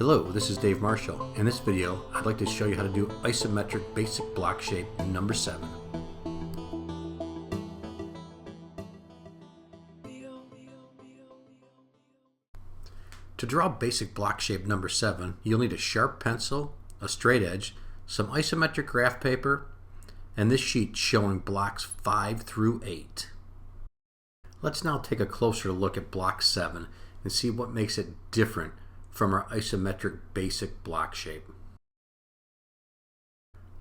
Hello, this is Dave Marshall. In this video, I'd like to show you how to do isometric basic block shape number 7. To draw basic block shape number 7, you'll need a sharp pencil, a straight edge, some isometric graph paper, and this sheet showing blocks 5 through 8. Let's now take a closer look at block 7 and see what makes it different from our isometric basic block shape.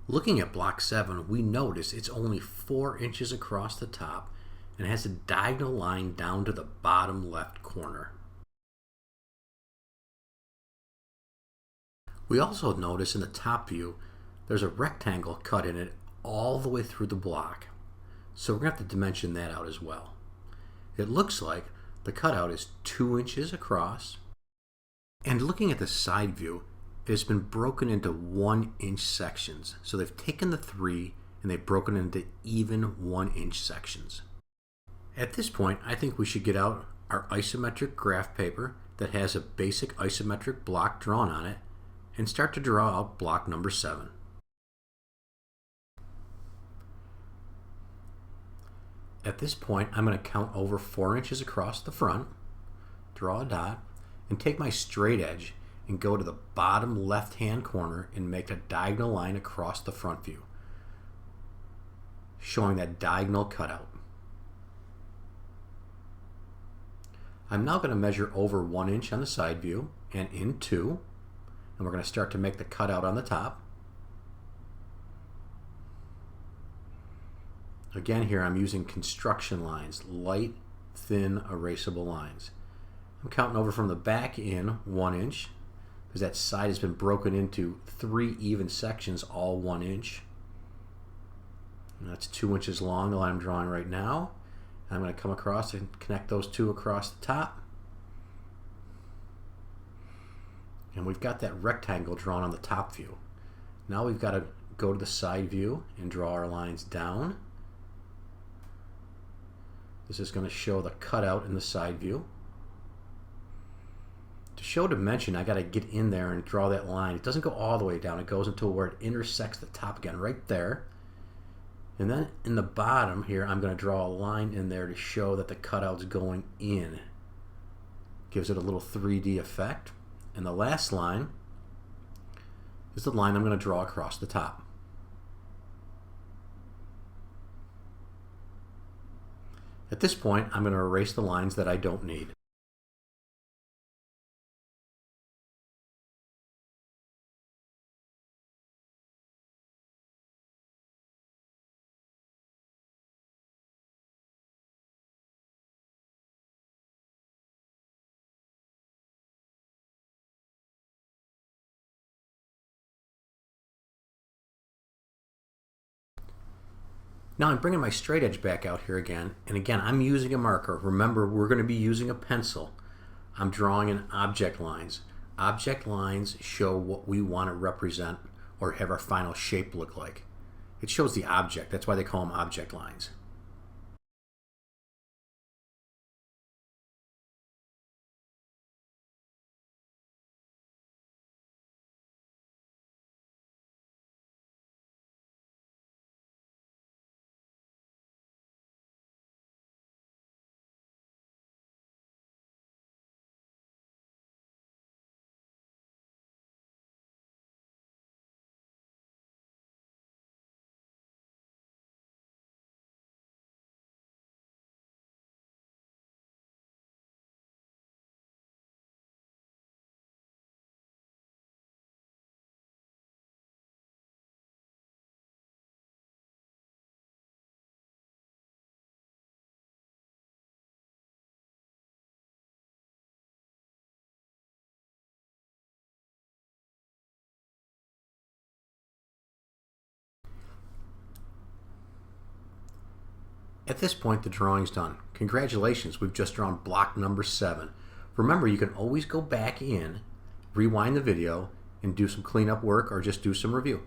Looking at block 7, we notice it's only 4 inches across the top and has a diagonal line down to the bottom left corner. We also notice in the top view there's a rectangle cut in it all the way through the block, so we're going to have to dimension that out as well. It looks like the cutout is 2 inches across, and looking at the side view, it has been broken into 1-inch sections. So they've taken the 3 and they've broken it into even 1-inch sections. At this point, I think we should get out our isometric graph paper that has a basic isometric block drawn on it and start to draw out block number 7. At this point, I'm going to count over 4 inches across the front, draw a dot, and take my straight edge and go to the bottom left hand corner and make a diagonal line across the front view, showing that diagonal cutout. I'm now going to measure over 1 inch on the side view and in 2, and we're going to start to make the cutout on the top. Again, here I'm using construction lines, light, thin, erasable lines. I'm counting over from the back in 1 inch, because that side has been broken into 3 even sections, all 1 inch. And that's 2 inches long, the line I'm drawing right now. And I'm going to come across and connect those 2 across the top. And we've got that rectangle drawn on the top view. Now we've got to go to the side view and draw our lines down. This is going to show the cutout in the side view. To show dimension, I got to get in there and draw that line. It doesn't go all the way down. It goes until where it intersects the top again, right there. And then in the bottom here, I'm going to draw a line in there to show that the cutout's going in. Gives it a little 3D effect. And the last line is the line I'm going to draw across the top. At this point, I'm going to erase the lines that I don't need. Now I'm bringing my straight edge back out here again, and again I'm using a marker. Remember, we're going to be using a pencil. I'm drawing in object lines. Object lines show what we want to represent or have our final shape look like. It shows the object, that's why they call them object lines. At this point, the drawing's done. Congratulations, we've just drawn block number 7. Remember, you can always go back in, rewind the video, and do some cleanup work or just do some review.